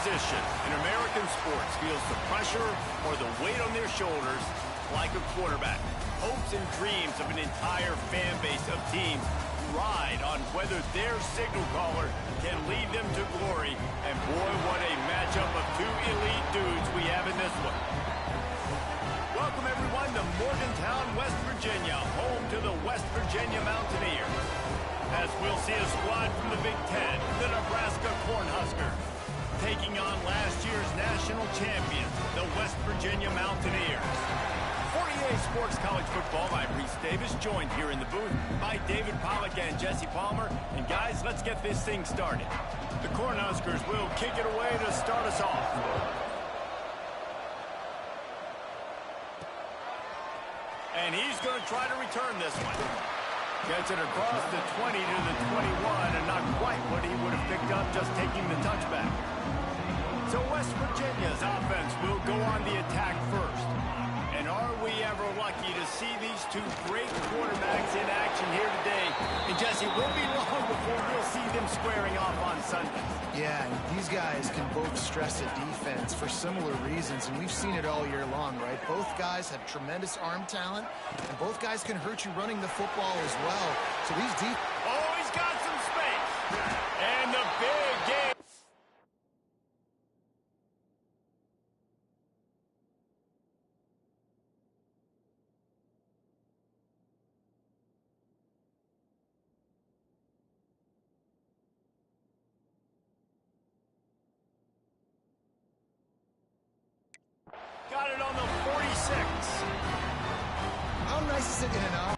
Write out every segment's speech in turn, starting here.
position in American sports feels the pressure or the weight on their shoulders like a quarterback. Hopes and dreams of an entire fan base of teams ride on whether their signal caller can lead them to glory. And boy, what a matchup of two elite dudes we have in this one. Welcome everyone to Morgantown, West Virginia, home to the West Virginia Mountaineers. As we'll see a squad from the Big Ten, the Nebraska Cornhuskers, taking on last year's national champions, the West Virginia Mountaineers. 48 Sports College Football, I'm Reese Davis, joined here in the booth by David Pollack and Jesse Palmer. And guys, let's get this thing started. The Cornhuskers will kick it away to start us off. And he's going to try to return this one. Gets it across the 20 to the 21, and not quite what he would have picked up just taking the touchback. So West Virginia's offense will go on the attack first. And are we ever lucky to see these two great quarterbacks in action here today? And Jesse, it won't be long before we'll see them squaring off on Sunday. Yeah, and these guys can both stress a defense for similar reasons, and we've seen it all year long, right? Both guys have tremendous arm talent, and both guys can hurt you running the football as well. So these Oh, he's got some space. And the big game. Got it on the 46. How nice is it in and out?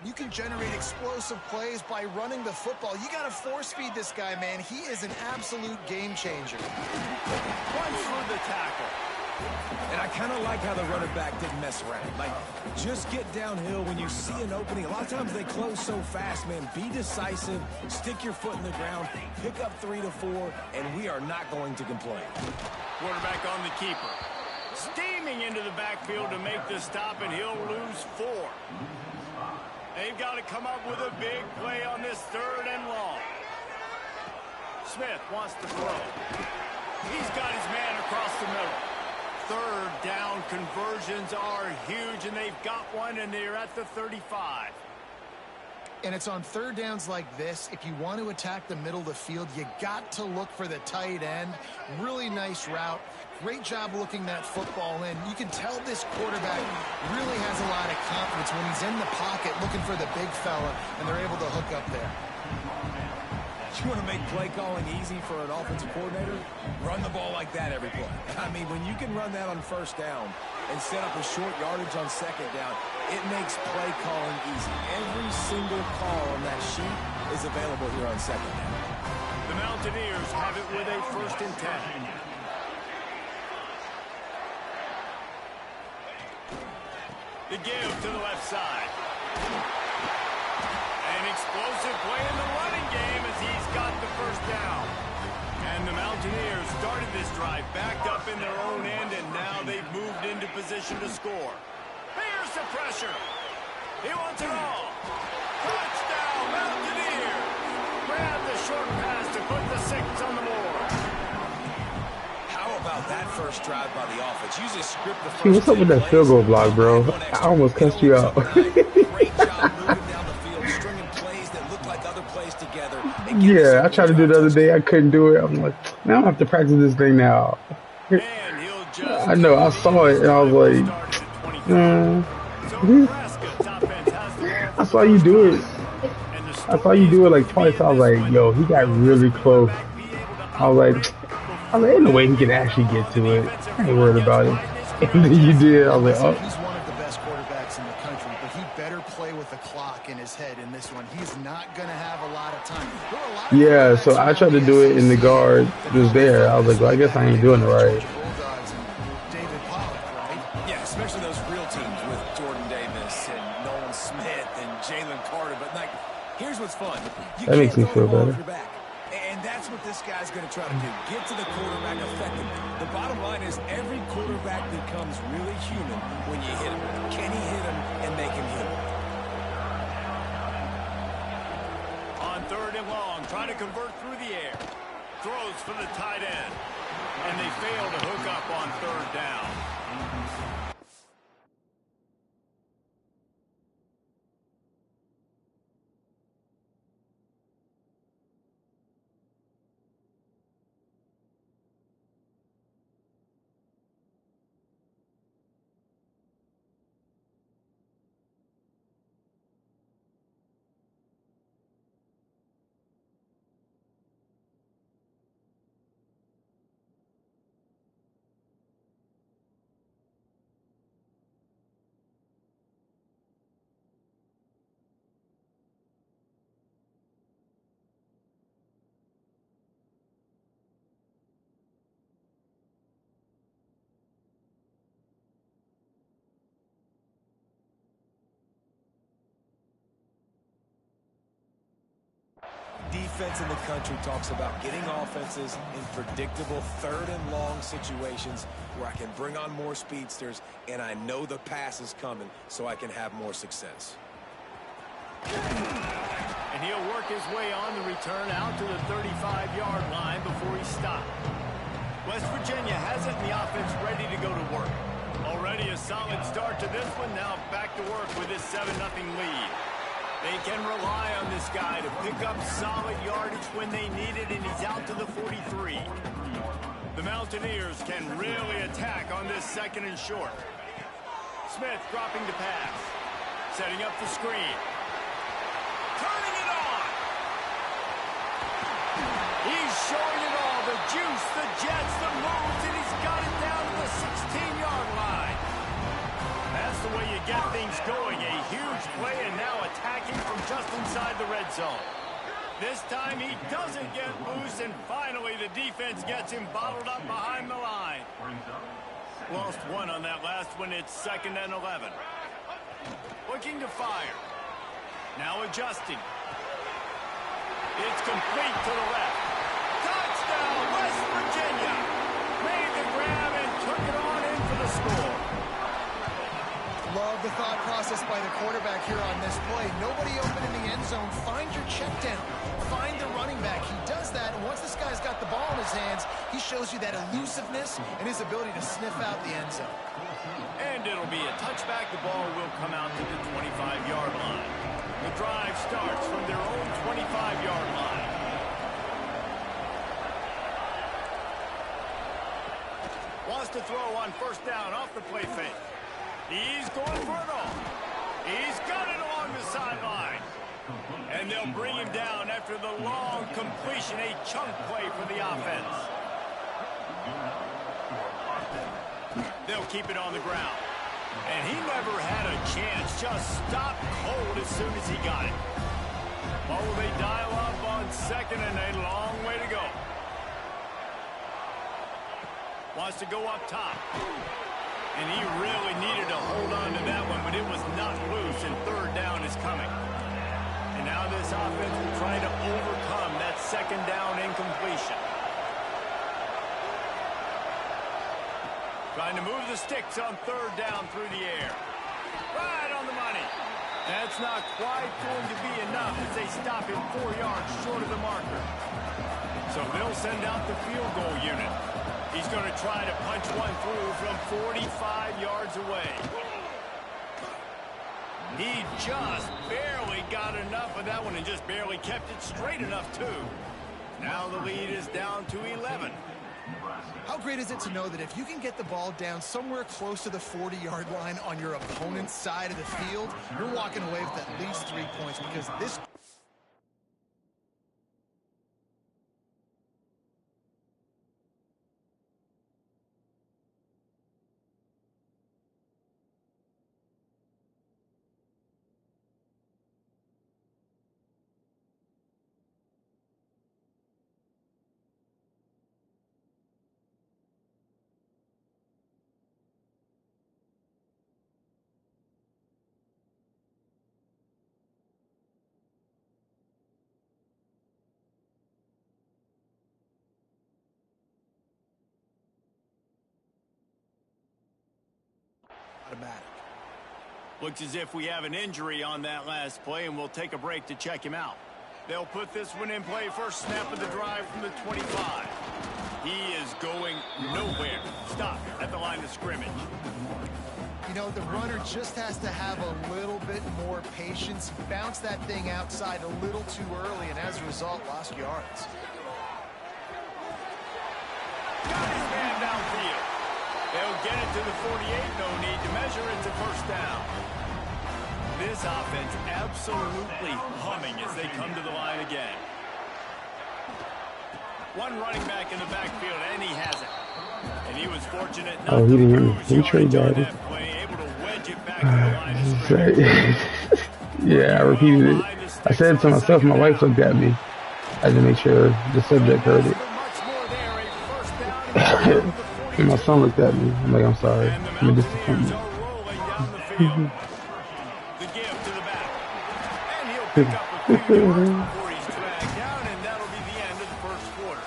You can generate explosive plays by running the football. You got to force feed this guy, man. He is an absolute game changer. Runs through the tackle. And I kind of like how the running back didn't mess around. Like, just get downhill when you see an opening. A lot of times they close so fast, man. Be decisive, stick your foot in the ground, pick up 3 to 4, and we are not going to complain. Quarterback on the keeper. Steaming into the backfield to make the stop, and he'll lose 4. They've got to come up with a big play on this 3rd and long. Smith wants to throw. He's got his man across the middle. 3rd down conversions are huge, and they've got one, and they're at the 35. And it's on 3rd downs like this. If you want to attack the middle of the field, you got to look for the tight end. Really nice route. Great job looking that football in. You can tell this quarterback really has a lot of confidence when he's in the pocket looking for the big fella, and they're able to hook up there. You want to make play calling easy for an offensive coordinator? Run the ball like that every play. I mean, when you can run that on 1st down and set up a short yardage on 2nd down, it makes play calling easy. Every single call on that sheet is available here on 2nd down. The Mountaineers have it with a 1st and 10. The give to the left side. An explosive play in the running game as he's got the 1st down. And the Mountaineers started this drive backed up in their own end, and now they've moved into position to score. Here's the pressure. He wants it all. Touchdown, Mountaineers. Grab the short pass to put the 6 on the board. About that first drive by the offense. Use a script the first. Hey, what's up with that field goal block, bro? I almost cussed you out. Great job moving down the field, stringing plays that look like other plays together. Yeah, I tried to do it the other day. I couldn't do it. I'm like, now I have to practice this thing now. I know. I saw it and I was like, I saw you do it. I saw you do it like twice. I was like, yo, he got really close. I was like, ain't no way he can actually get to it. I ain't worried about it. And then you did. I was like, oh. He's one of the best quarterbacks in the country, but he better play with the clock in his head in this one. He's not going to have a lot of time. Yeah, so I tried to do it in the guard just there. I was like, well, I guess I ain't doing it right. Yeah, especially those real teams with Jordan Davis and Nolan Smith and Jalen Carter. But, like, here's what's fun. That makes me feel better. And that's what this guy's going to try to do. Get to the quarterback effectively. The bottom line is every quarterback becomes really human when you hit him. Can he hit him and make him human? On 3rd and long, trying to convert through the air. Throws for the tight end. And they fail to hook up on 3rd down. Defense in the country talks about getting offenses in predictable 3rd and long situations where I can bring on more speedsters and I know the pass is coming so I can have more success. And he'll work his way on the return out to the 35-yard line before he's stopped. West Virginia has it in the offense ready to go to work. Already a solid start to this one. Now back to work with this 7-0 lead. They can rely on this guy to pick up solid yardage when they need it, and he's out to the 43. The Mountaineers can really attack on this 2nd and short. Smith dropping to pass. Setting up the screen. Turning it on. He's showing it all. The juice, the jets, the moves, and he's got it down to the 16-yard line. That's the way you get things going. A huge play and now attacking from just inside the red zone. This time he doesn't get loose, and finally the defense gets him bottled up behind the line. Lost one on that last one. It's 2nd and 11. Looking to fire. Now adjusting. It's complete to the left. Touchdown, West Virginia. Made the grab and took it on in for the score. Love the thought process by the quarterback here on this play. Nobody open in the end zone. Find your check down. Find the running back. He does that, and once this guy's got the ball in his hands, he shows you that elusiveness and his ability to sniff out the end zone. And it'll be a touchback. The ball will come out to the 25-yard line. The drive starts from their own 25-yard line. Wants to throw on 1st down off the play fake. He's going for it all. He's got it along the sideline. And they'll bring him down after the long completion, a chunk play for the offense. They'll keep it on the ground. And he never had a chance, just stopped cold as soon as he got it. What will they dial up on 2nd and a long way to go? Wants to go up top. And he really needed to hold on to that one, but it was not loose, and 3rd down is coming. And now this offense will try to overcome that 2nd down incompletion. Trying to move the sticks on 3rd down through the air. Right on the money. That's not quite going to be enough as they stop him 4 yards short of the marker. So they'll send out the field goal unit. He's going to try to punch one through from 45 yards away. He just barely got enough of that one and just barely kept it straight enough, too. Now the lead is down to 11. How great is it to know that if you can get the ball down somewhere close to the 40-yard line on your opponent's side of the field, you're walking away with at least 3 points, because this automatic. Looks as if we have an injury on that last play, and we'll take a break to check him out. They'll put this one in play. First snap of the drive from the 25. He is going nowhere. Stop at the line of scrimmage. You know, the runner just has to have a little bit more patience. He bounced that thing outside a little too early, and as a result, lost yards. Got his man downfield. They'll get it to the 48. No need to measure it to first down. This offense absolutely humming as they come to the line again. One running back in the backfield, and he has it. And he was fortunate not he to didn't lose he trade yardage on that. that play, able to wedge it back to the line of scrimmage. Yeah, I repeated it. I said it to myself. My wife looked at me. I had to make sure the subject heard it. And my son looked at me. I'm like, I'm sorry. I'm a disappointment. The give to the back. And he'll pick up a few yards before he's dragged down, and that'll be the end of the first quarter.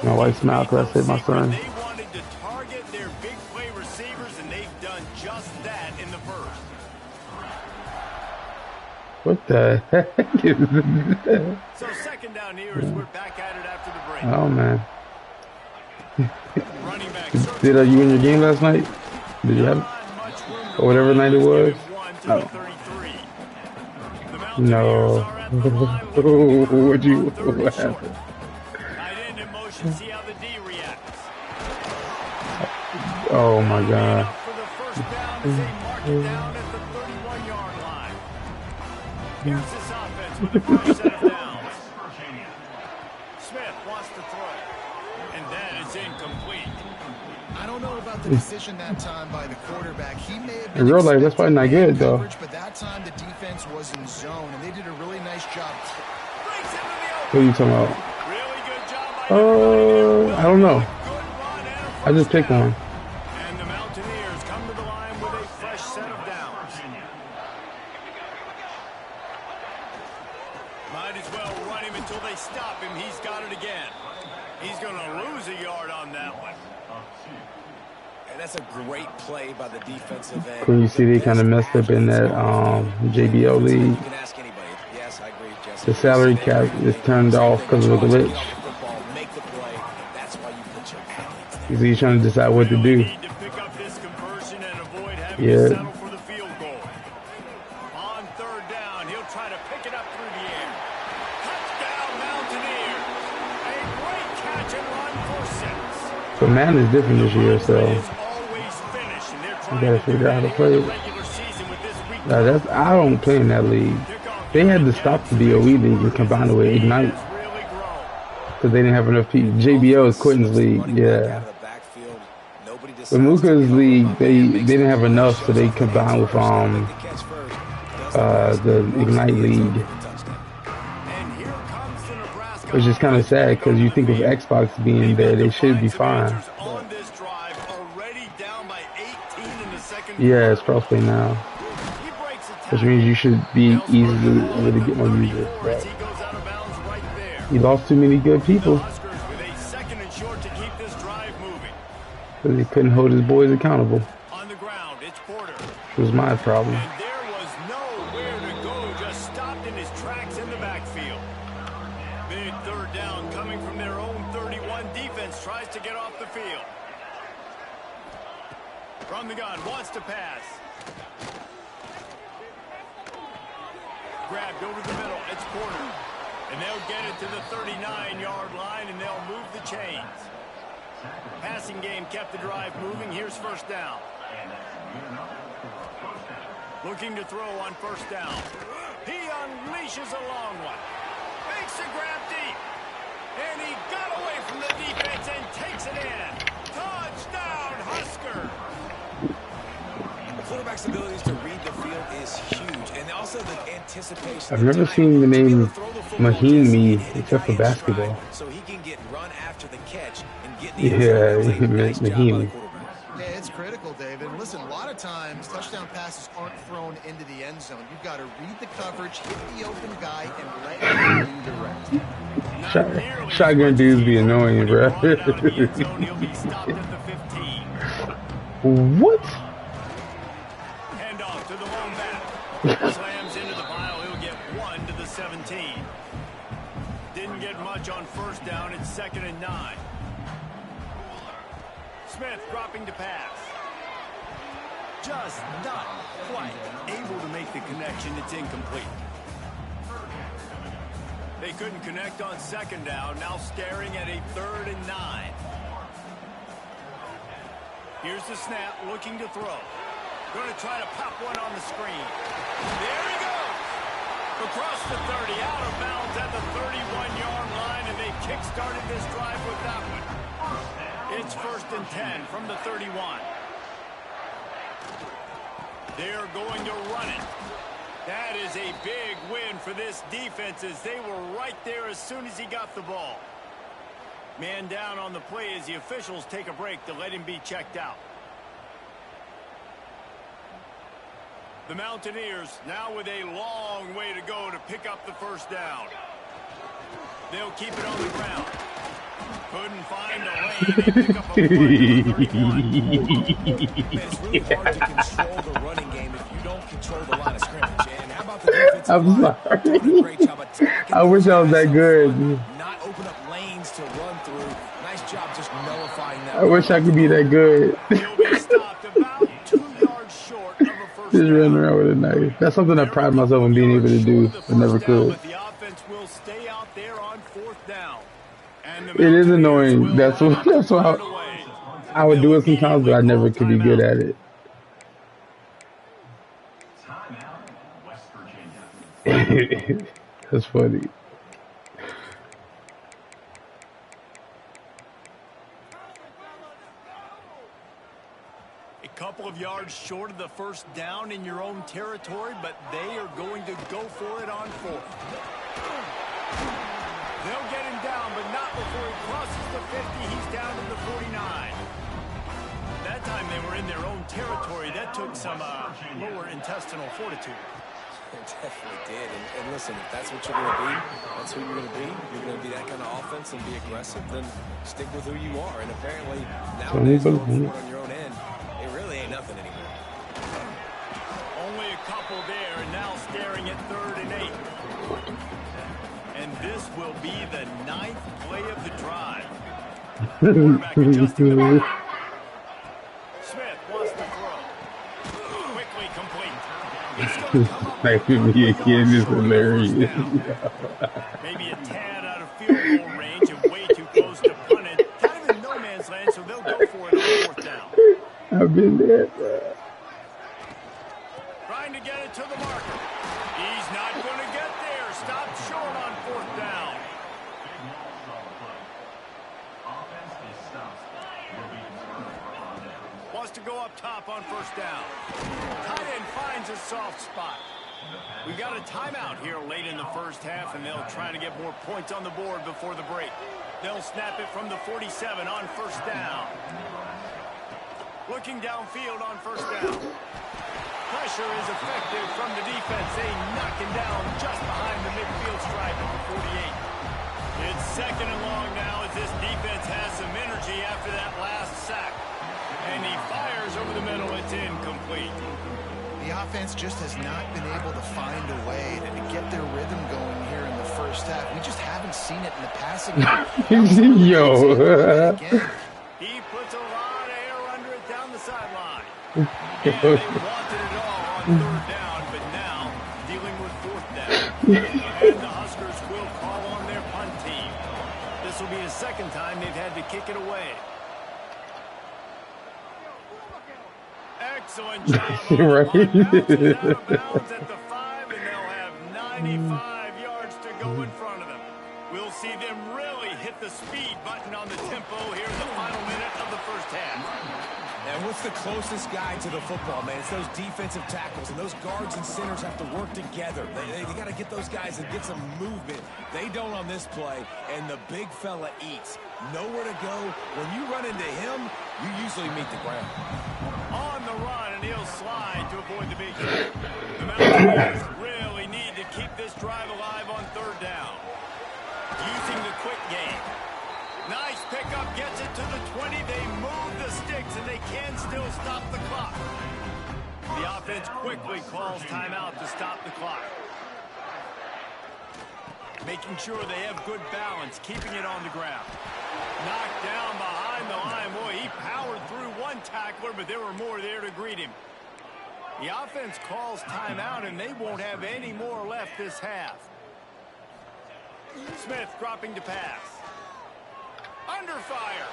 My wife smiled because I said my son. They wanted to target their big play receivers, and they've done just that in the first. What the heck is this? So second down here as we're back at it after the break. Oh, man. Running back Did you win your game last night? Did you have it? Or whatever night it was? Oh. No. What happened? Oh my God. Here's this offense with the first set of downs. Smith wants to throw, and that is incomplete. I don't know about the decision that time by the quarterback. He may have been in real life, that's probably not good though. But that time the defense was in zone, and they did a really nice job. What are you talking about? Really good job by I don't know. I just picked one. And the Mountaineers come to the line with a fresh set of downs. Might as well run him until they stop him. He's got it again. He's going to lose a yard on that one. And that's a great play by the defensive end. When you see they kind of messed up in that JBL league. You can ask anybody. Yes, I agree, Jesse. The salary cap is turned off because of a glitch. Make the play. That's why you put your athletes. So he's trying to decide what to do. Need to pick up this conversion and avoid having to Yeah. settle for the field goal. On third down, he'll try to pick it up through the air. Touchdown, Mountaineers. A great catch and run for 6. But man is different this year, so Is always finished, and they're you trying gotta to figure out how to do play that in it. the regular season with this week. That's I don't play in that league. They had to stop the DOE league and combine it with Ignite It's really grown. because they didn't have enough people. JBO is Quentin's league, yeah. But Muka's league, they didn't have enough, so they combined with the Ignite league, And here comes the Nebraska which is kind of sad because you think of Xbox being there, they should be fine. on this drive, already down by 18 in the second Yeah, it's crossplay now, He breaks a which means you should be easy to really get more users. But he goes out of bounds right there. you lost too many good people Huskers with a second and short to keep this drive moving. because he couldn't hold his boys accountable, On the ground, it's Porter. which was my problem. And there was nowhere to go, just stopped in his tracks in the backfield. Big third down coming from their own 31. Defense tries to get off the field. From the gun, wants to pass. Grabbed over the middle, it's Porter. And they'll get it to the 39-yard line, and they'll move the chains. Passing game kept the drive moving. Here's first down. Looking to throw on first down. He unleashes a long one. Makes a grab deep. And he got away from the defense and takes it in. Touchdown, Husker. The quarterback's abilities to read the field is huge, and also the anticipation. I've never seen the name Mahimi except for basketball. So he can get run after the catch and get Yeah, nice job by the Mahimi. quarterback. Yeah, it's critical, David. Listen, a lot of times touchdown passes aren't thrown into the end zone. You've got to read the coverage, hit the open guy, and let him do the rest. Shotgun dudes be annoying, bro. He'll be stopped at the 15. What? thrown back. Slams into the pile. He'll get 1 to the 17. Didn't get much on first down. It's 2nd and 9. Smith dropping to pass. Just not quite able to make the connection. It's incomplete. They couldn't connect on 2nd down. Now staring at a 3rd and 9. Here's the snap, looking to throw. Going to try to pop one on the screen. There he goes. Across the 30, out of bounds at the 31-yard line, and they kick-started this drive with that one. It's 1st and 10 from the 31. They're going to run it. That is a big win for this defense as they were right there as soon as he got the ball. Man down on the play as the officials take a break to let him be checked out. The Mountaineers now with a long way to go to pick up the 1st down. They'll keep it on the ground. Couldn't find a lane. They pick up a punt on 31. It's really hard to control the running game if you don't control the line of scrimmage. And how about the defensive line? Doing a great job attacking. I wish I was that good. Not open up lanes to run through. Nice job just nullifying that. I wish I could be that good. He'll be stopped about 2 yards short of a first Just down. running around with a knife. That's something I pride myself in being able to do, but never could. The offense will stay out there on 4th down. And the It is annoying. Mountaineers That's why I would do it sometimes, but I never could be good at it. That's funny. A couple of yards short of the 1st down in your own territory, but they are going to go for it on 4th. They'll get him down, but not before he crosses the 50. He's down to the 49. That time they were in their own territory. That took some lower intestinal fortitude. It definitely did. And listen, if that's what you're going to be, that's who you're going to be. You're going to be that kind of offense and be aggressive, then stick with who you are. And apparently, nowadays, going for it on your own end, it really ain't nothing anymore. Only a couple there, and now staring at 3rd and 8. And this will be the 9th play of the drive. Quarterback adjusting the ball. Smith wants to throw. Quickly complete. He's going to come up Sniping me again is hilarious. Maybe a tad out of field goal range and way too close to punt it. Kind of in no man's land, so they'll go for it on 4th down. I've been there. Trying to get it to the marker. He's not going to get there. Stopped short on 4th down. Wants to go up top on 1st down. Tight end finds a soft spot. We got a timeout here late in the 1st half, and they'll try to get more points on the board before the break. They'll snap it from the 47 on 1st down. Looking downfield on 1st down. Pressure is effective from the defense. They knock him down just behind the midfield stripe at the 48. It's 2nd and long now as this defense has some energy after that last sack. And he fires over the middle. It's incomplete. The offense just has not been able to find a way to get their rhythm going here in the 1st half. We just haven't seen it in the passing game. Yo. He puts a lot of air under it down the sideline. And they wanted it all on 3rd down, but now dealing with 4th down. And the Huskers will call on their punt team. This will be the 2nd time they've had to kick it away. Excellent job. Right. Out of bounds at the 5, and they'll have 95 yards to go in front of them. We'll see them really hit the speed button on the tempo here in the final minute of the 1st half. And what's the closest guy to the football, man? It's those defensive tackles, and those guards and centers have to work together. They got to get those guys and get some movement. They don't on this play, and the big fella eats. Nowhere to go. When you run into him, you usually meet the ground. On the run, and he'll slide to avoid the big hit. The Mountaineers really need to keep this drive alive on 3rd down. Using the quick game. Nice pickup, gets it to the 20. They move the sticks, and they can still stop the clock. The The offense quickly calls timeout to stop the clock. Making sure they have good balance, keeping it on the ground. Knocked down behind the line. Boy, he powered through one tackler, but there were more there to greet him. The offense calls timeout, and they won't have any more left this half. Smith dropping to pass. Under fire.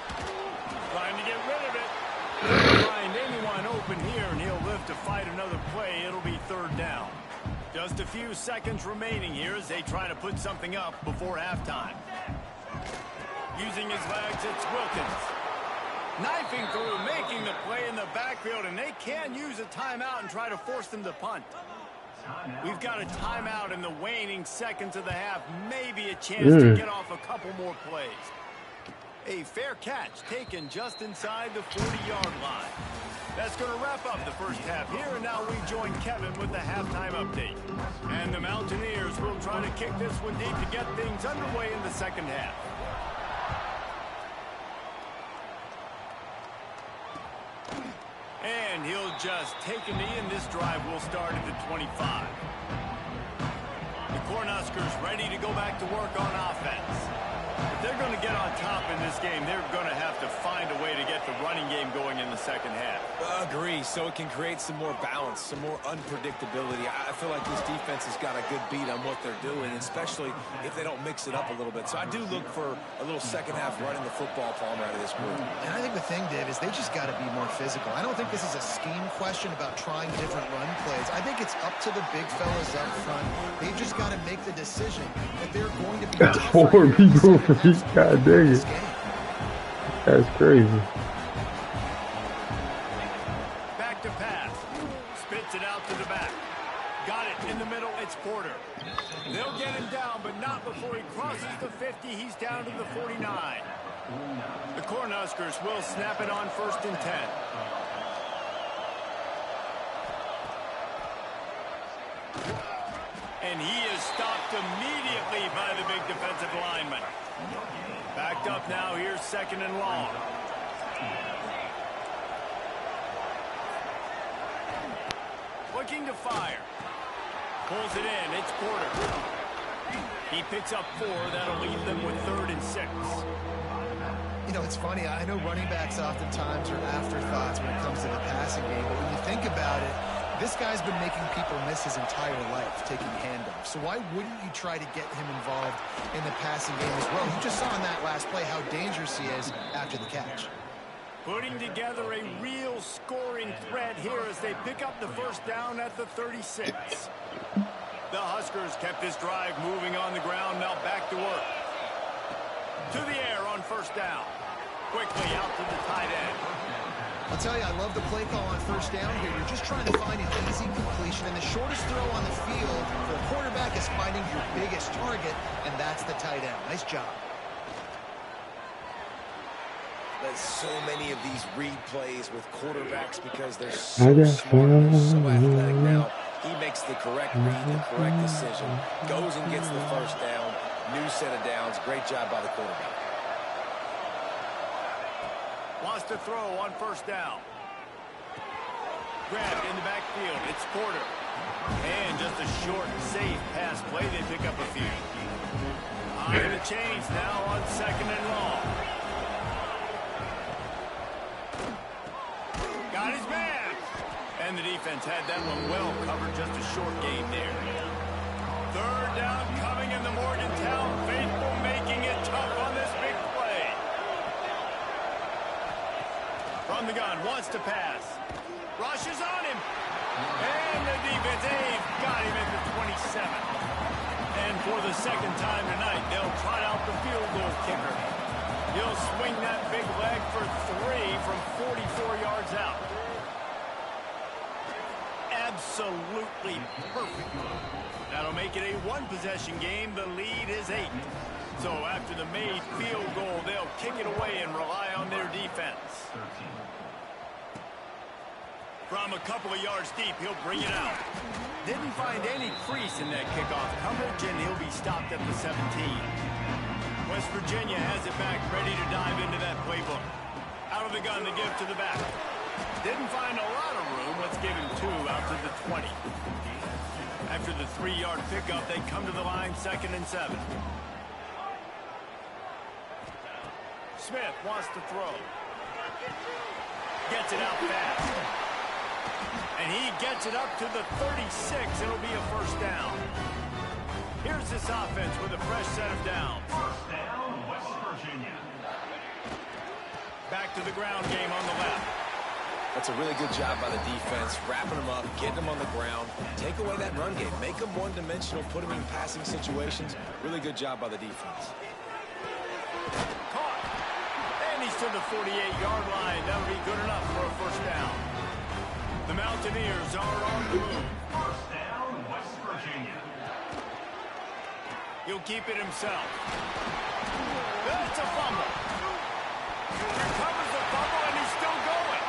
Trying to get rid of it. Find anyone open here, and he'll live to fight another play. It'll be third down. Just a few seconds remaining here as they try to put something up before halftime. Using his legs, it's Wilkins. Knifing through, making the play in the backfield, and they can use a timeout and try to force them to punt. We've got a timeout in the waning seconds of the half. Maybe a chance to get off a couple more plays. A fair catch taken just inside the 40-yard line. That's going to wrap up the first half here, and now we join Kevin with the halftime update. And the Mountaineers will try to kick this one deep to get things underway in the second half. And he'll just take a knee, and this drive will start at the 25. The Cornhuskers ready to go back to work on offense. If they're going to get on top in this game, they're going to have to find a way to get the running game going in the second half. Agree, so it can create some more balance, some more unpredictability. I feel like this defense has got a good beat on what they're doing, especially if they don't mix it up a little bit. So I do look for a little second half running the football palm out of this group. And I think the thing, Dave, is they just got to be more physical. I don't think this is a scheme question about trying different run plays. I think it's up to the big fellas up front. They've just got to make the decision that they're going to be That's 4 people for each. God dang it. That's crazy. Back to pass. Spits it out to the back. Got it in the middle. It's Porter. They'll get him down, but not before he crosses the 50. He's down to the 49. The Cornhuskers will snap it on 1st and 10. And he is stopped immediately by the big defensive lineman. Backed up now. Here's 2nd and long. Looking to fire. Pulls it in. It's Porter. He picks up 4. That'll leave them with 3rd and 6. You know, it's funny. I know running backs oftentimes are afterthoughts when it comes to the passing game. But when you think about it, this guy's been making people miss his entire life, taking handoffs. So why wouldn't you try to get him involved in the passing game as well? You just saw in that last play how dangerous he is after the catch. Putting together a real scoring threat here as they pick up the 1st down at the 36. The Huskers kept this drive moving on the ground. Now back to work. To the air on 1st down. Quickly out to the tight end. I'll tell you, I love the play call on 1st down here. You're just trying to find an easy completion, and the shortest throw on the field for a quarterback is finding your biggest target, and that's the tight end. Nice job. There's so many of these read plays with quarterbacks because they're so smart, they're so athletic now. He makes the correct read, the correct decision, goes and gets the 1st down, new set of downs. Great job by the quarterback. Wants to throw on 1st down. Grabbed in the backfield. It's Porter. And just a short, safe pass play. They pick up a few. Behind the chains now on 2nd and long. Got his man. And the defense had that one well covered. Just a short game there. 3rd down coming in the Morgantown faithful, making it tough on this big play. From the gun, wants to pass. Rushes on him. And the defense, they've got him at the 27. And for the 2nd time tonight, they'll trot out the field goal kicker. He'll swing that big leg for 3 from 44 yards out. Absolutely perfect. That'll make it a 1-possession game. The lead is 8. So after the made field goal, they'll kick it away and rely on their defense. From a couple of yards deep, he'll bring it out. Didn't find any crease in that kickoff coverage, and he'll be stopped at the 17. West Virginia has it back, ready to dive into that playbook. Out of the gun, the give to the back. Didn't find a lot of room. Let's give him 2 out to the 20. After the 3-yard pickup, they come to the line, 2nd and 7. Smith wants to throw. Gets it out fast. And he gets it up to the 36. It'll be a first down. Here's this offense with a fresh set of downs. First down, West Virginia. Back to the ground game on the left. That's a really good job by the defense, wrapping them up, getting them on the ground. Take away that run game. Make them one-dimensional, put them in passing situations. Really good job by the defense. Caught. And he's to the 48-yard line. That'll be good enough for a first down. The Mountaineers are on the move. First down, West Virginia. He'll keep it himself. That's a fumble. Recovers the fumble, and he's still going.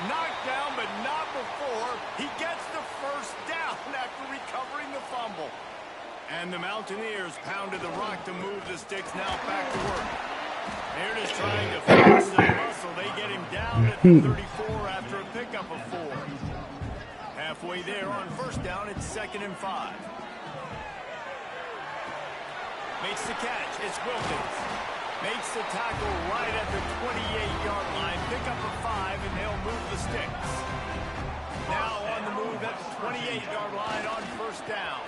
Knocked down, but not before. He gets the first down after recovering the fumble. And the Mountaineers pounded the rock to move the sticks. Now back to work. They're just trying to fix the muscle. They get him down at the 34 after a pickup of 4. Halfway there on first down, it's 2nd and 5. Makes the catch. It's Wilkins. Makes the tackle right at the 28-yard line. Pick up a 5, and they'll move the sticks. Now on the move at the 28-yard line on first down.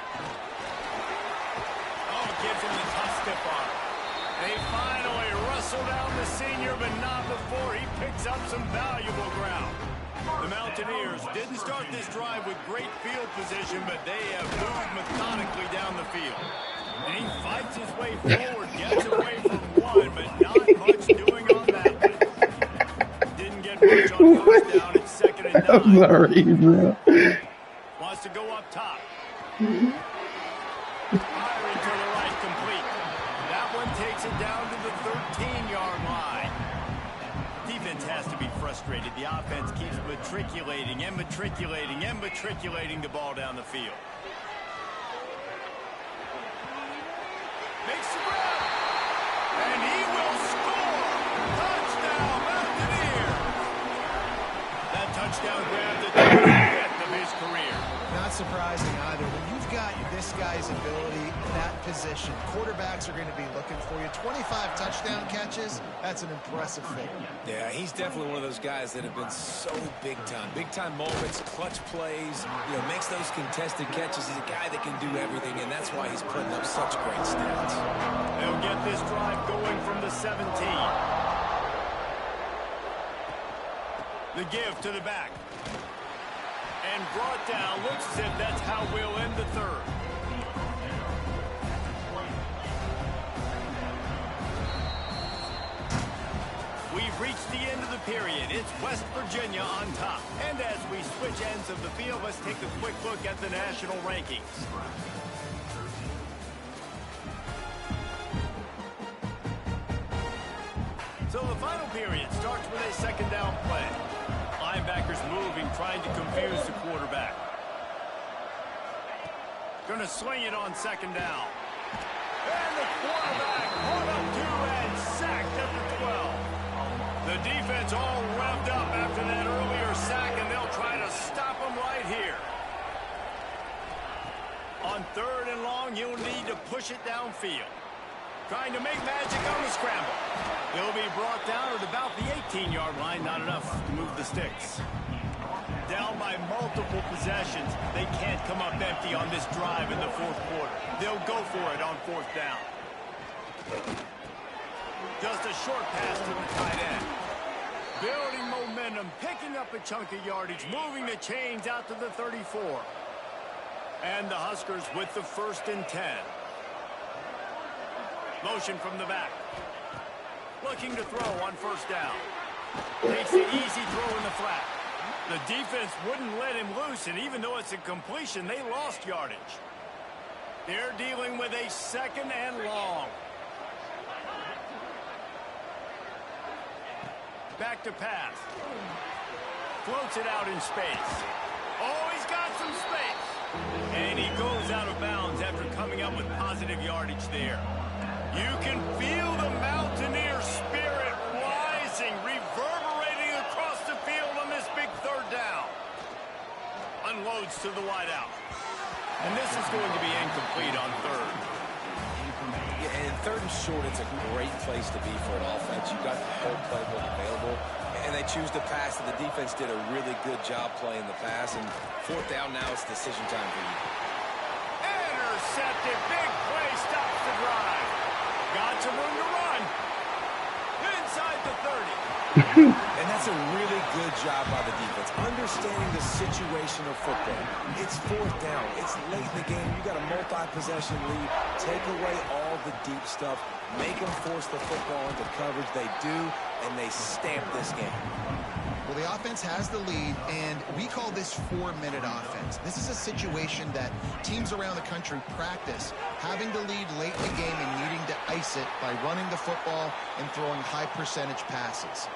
Oh, gives him the tough stiff arm. They finally wrestle down the senior, but not before he picks up some valuable ground. The Mountaineers didn't start this drive with great field position, but they have moved methodically down the field. And he fights his way forward, gets away from one, but not much doing on that one. Didn't get much on first down. It's 2nd and 9. I'm sorry, bro. Wants to go up top. Firing to the right, complete. That one takes it down to the 13-yard line. Defense has to be frustrated. The offense keeps matriculating and matriculating and matriculating the ball down the field. Makes the grab. And he will score. Touchdown, Mountaineers. That touchdown grab the 25th of his career. Not surprising either. When you've got this guy's ability, that position, quarterbacks are going to be looking for you. 25 touchdown catches, that's an impressive thing. Yeah, he's definitely one of those guys that have been so big time. Big time moments, clutch plays, makes those contested catches. He's a guy that can do everything, and that's why he's putting up such great stats. They'll get this drive going from the 17. The give to the back. And brought down. Looks as if that's how we'll end the third. We've reached the end of the period. It's West Virginia on top. And as we switch ends of the field, let's take a quick look at the national rankings. So the final period starts with a 2nd down play. Linebackers moving, trying to confuse the quarterback. Going to swing it on 2nd down. And the quarterback caught up to and sacked at the 12. The defense all revved up after that earlier sack, and they'll try to stop him right here. On 3rd and long, you'll need to push it downfield. Trying to make magic on the scramble. He'll be brought down at about the 18-yard line. Not enough to move the sticks. Down by multiple possessions. They can't come up empty on this drive in the 4th quarter. They'll go for it on 4th down. Just a short pass to the tight end. Building momentum, picking up a chunk of yardage, moving the chains out to the 34. And the Huskers with the 1st and 10. Motion from the back. Looking to throw on 1st down. Takes the easy throw in the flat. The defense wouldn't let him loose, and even though it's a completion, they lost yardage. They're dealing with a 2nd and long. Back to pass. Floats it out in space. Oh, he's got some space. And he goes out of bounds after coming up with positive yardage there. You can feel the Mountaineer spirit rising, reverberating across the field on this unloads to the wideout. And this is going to be incomplete on third. Yeah, and third and short, it's a great place to be for an offense. You've got the whole playbook available, and they choose to pass, and the defense did a really good job playing the pass. And fourth down now, it's decision time for you. Intercepted. Big play. Stops the drive. Got some room to run. Inside the 30. And that's a really good job by the defense, understanding the situation of football. It's fourth down. It's late in the game. You got a multi-possession lead. Take away all the deep stuff. Make them force the football into coverage. They do, and they stamp this game. Well, the offense has the lead, and we call this 4-minute offense. This is a situation that teams around the country practice, having the lead late in the game and needing to ice it by running the football and throwing high-percentage passes.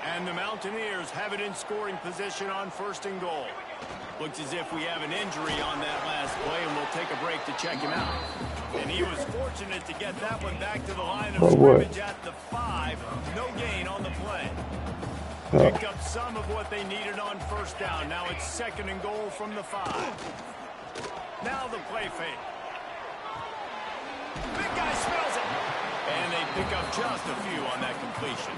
And the Mountaineers have it in scoring position on first and goal. Looks as if we have an injury on that last play, and we'll take a break to check him out. And he was fortunate to get that one back to the line of scrimmage at the 5. No gain on the play. Picked up some of what they needed on first down. Now it's second and goal from the 5. Now the play fake. Big guy smells it. And they pick up just a few on that completion.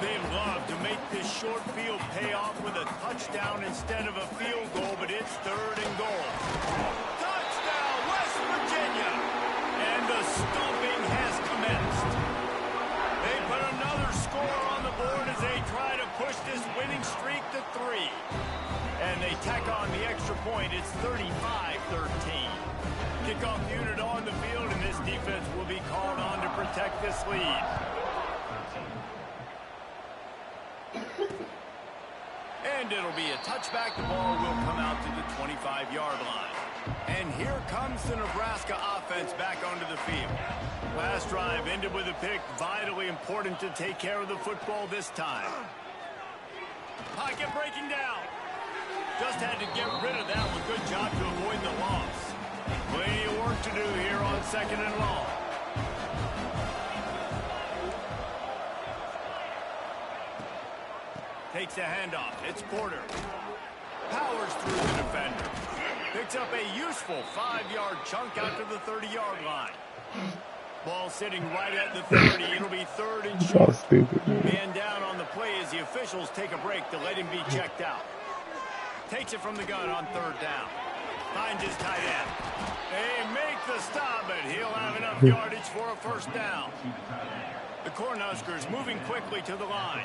They love to make this short field pay off with a touchdown instead of a field goal, but it's third and goal. Touchdown, West Virginia! And the stomping has commenced. They put another score on the board as they try to push this winning streak to 3. And they tack on the extra point. It's 35-13. Kickoff unit on the field, and this defense will be called on to protect this lead. And it'll be a touchback. The ball will come out to the 25-yard line. And here comes the Nebraska offense back onto the field. Last drive ended with a pick. Vitally important to take care of the football this time. Pocket breaking down. Just had to get rid of that one. Good job to avoid the loss. Plenty of work to do here on second and long. Takes the handoff. It's Porter. Powers through the defender. Picks up a useful 5-yard chunk out to the 30-yard line. Ball sitting right at the 30. It'll be third and short. Man down on the play as the officials take a break to let him be checked out. Takes it from the gun on third down. Finds his tight end. They make the stop, but he'll have enough yardage for a first down. The Cornhuskers moving quickly to the line.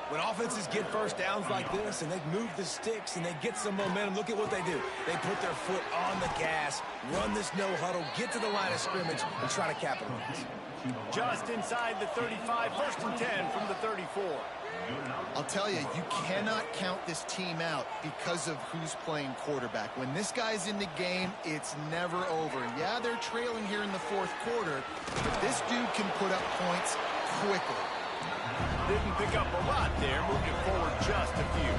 When offenses get first downs like this and they move the sticks and they get some momentum, look at what they do. They put their foot on the gas, run this no huddle, get to the line of scrimmage, and try to capitalize. Just inside the 35, first and 10 from the 34. I'll tell you, you cannot count this team out because of who's playing quarterback. When this guy's in the game, it's never over. Yeah, they're trailing here in the fourth quarter, but this dude can put up points quickly. Didn't pick up a lot there, moved it forward just a few.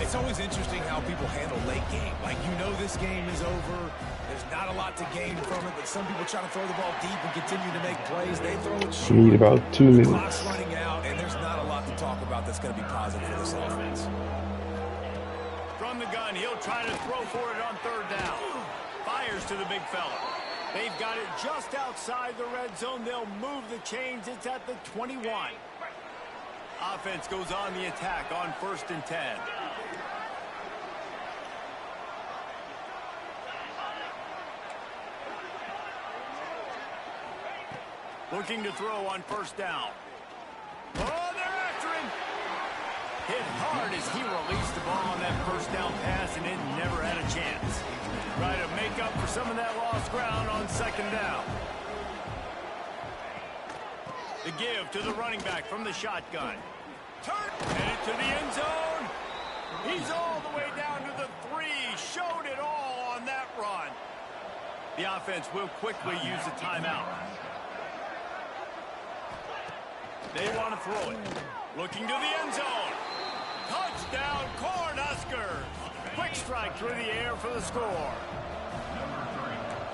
It's always interesting how people handle late game. Like, you know this game is over. There's not a lot to gain from it, but some people try to throw the ball deep and continue to make plays. They throw it short. Need about 2 minutes. The clock's running out, and there's not a lot to talk about that's going to be positive for this offense. From the gun, he'll try to throw for it on third down. Fires to the big fella. They've got it just outside the red zone. They'll move the chains. It's at the 21. Offense goes on the attack on first and 10. Looking to throw on first down. Oh, they're after him. Hit hard as he released the ball on that first down pass, and it never had a chance. Try to make up for some of that lost ground on second down. The give to the running back from the shotgun. Headed to the end zone. He's all the way down to the 3. Showed it all on that run. The offense will quickly use a timeout. They want to throw it. Looking to the end zone. Touchdown, Cornhuskers. Quick strike through the air for the score.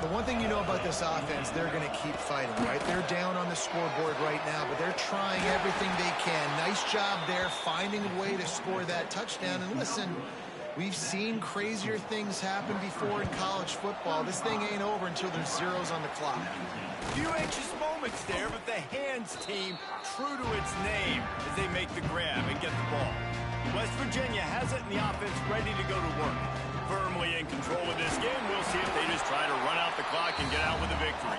The one thing you know about this offense, they're going to keep fighting, right? They're down on the scoreboard right now, but they're trying everything they can. Nice job there, finding a way to score that touchdown. And listen, We've seen crazier things happen before in college football. This thing ain't over until there's zeros on the clock. Few anxious moments there, but the hands team true to its name as they make the grab and get the ball. West Virginia has it in the offense ready to go to work. Firmly in control of this game. We'll see if they just try to run out the clock and get out with a victory.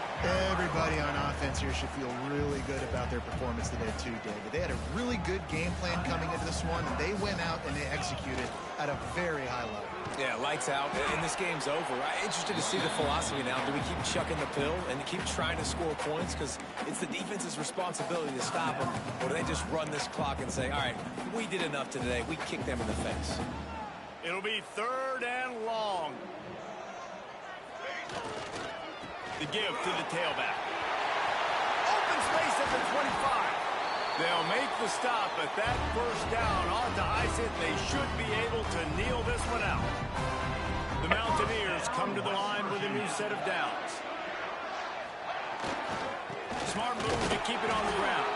Everybody on offense here should feel really good about their performance today too, David. They had a really good game plan coming into this one, and they went out and they executed at a very high level. Yeah, lights out, and this game's over. I'm interested to see the philosophy now. Do we keep chucking the pill and keep trying to score points? Because it's the defense's responsibility to stop them. Or do they just run this clock and say, all right, we did enough today. We kicked them in the face. It'll be 3rd and long. The give to the tailback. Open space at the 25. They'll make the stop, but that first down on to ice it. They should be able to kneel this one out. The Mountaineers come to the line with a new set of downs. Smart move to keep it on the ground.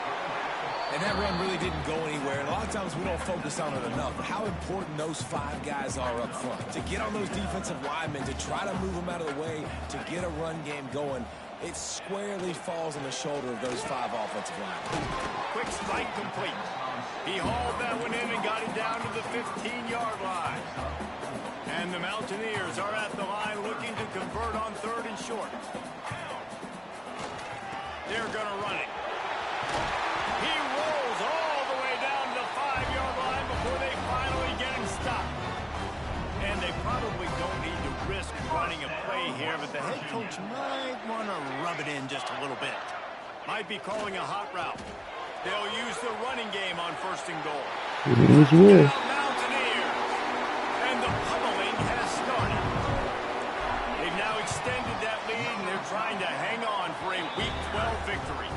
And that run really didn't go anywhere. And a lot of times we don't focus on it enough. But how important those 5 guys are up front. To get on those defensive linemen, to try to move them out of the way, to get a run game going, it squarely falls on the shoulder of those 5 offensive linemen. Quick strike complete. He hauled that one in and got it down to the 15-yard line. And the Mountaineers are at the line looking to convert on 3rd and short. They're going to run it. He rolls all the way down to the 5-yard line before they finally get him stopped. And they probably don't need to risk running a play here, but the head coach might want to rub it in just a little bit. Might be calling a hot route. They'll use the running game on 1st and goal. Mountaineers. And the pummeling has started. They've now extended that lead, and they're trying to hang on for a Week 12 victory.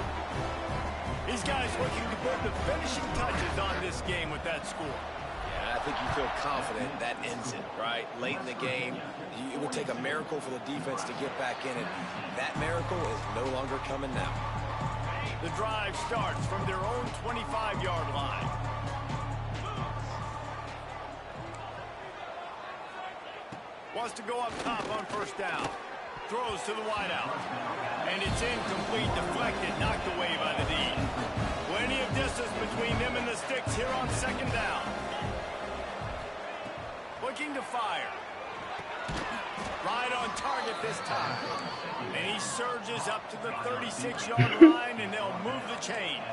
These guys looking to put the finishing touches on this game with that score. Yeah, I think you feel confident that ends it, right? Late in the game, it would take a miracle for the defense to get back in it. That miracle is no longer coming now. The drive starts from their own 25-yard line. Wants to go up top on 1st down. Throws to the wideout. And it's incomplete, deflected, knocked away by the D. Plenty of distance between them and the sticks here on 2nd down. Looking to fire. Right on target this time. And he surges up to the 36-yard line, and they'll move the chains.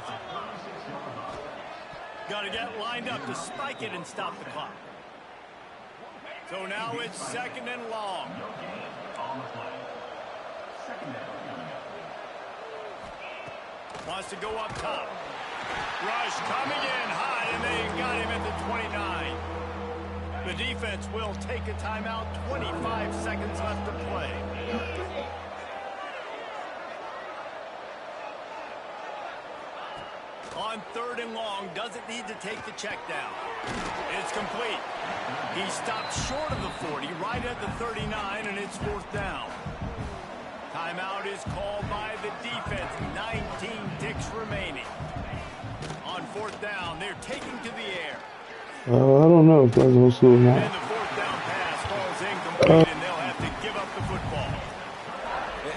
Got to get lined up to spike it and stop the clock. So now it's 2nd and long. Wants to go up top. Rush coming in high, and they got him at the 29. The defense will take a timeout. 25 seconds left to play. On 3rd and long, doesn't need to take the check down. It's complete. He stopped short of the 40, right at the 39, and it's 4th down. Timeout is called by the defense. 19 ticks remaining. On 4th down, they're taking to the air. I don't know if that's what's going on. And the 4th down pass falls incomplete, and they'll have to give up the football.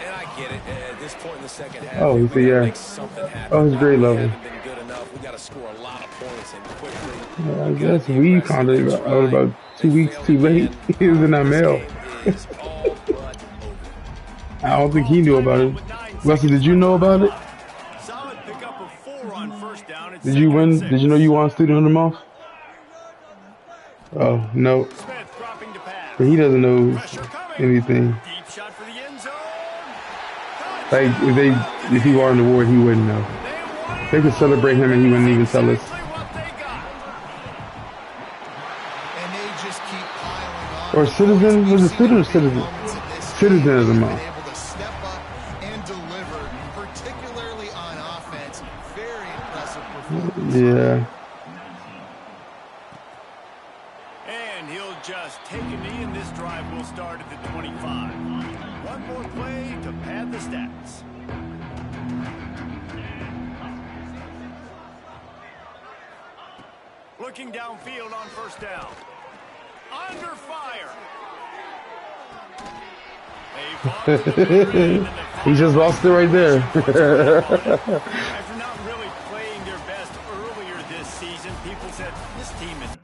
And I get it. At this point in the 2nd half, Oh, we yeah. make something happen. Oh, it's grade We level. haven't been good enough. We got to score a lot of points and quickly. I guess we kind of about 2 weeks too late. He was in that mail. I don't think he knew about it. Wesley, did you know about it? Solid pickup of 4 on 1st down. Did you win? Did you know you won Student of the Month? Oh, no. Smith dropping to pass. But he doesn't know Pressure coming. anything. Deep shot for the end zone. Like, if he were an award, he wouldn't know. They could celebrate him and he wouldn't even tell us. And they just keep piling on. Or Citizen? Was it Student or Citizen? Citizen of the Month. Able to step up and deliver, particularly on offense. Very impressive performance. Yeah. And he'll just take a knee, and this drive will start at the 25. One more play to pad the stats. Looking downfield on 1st down. under fire. He just lost it right there. After not really playing their best earlier this season, people said this team is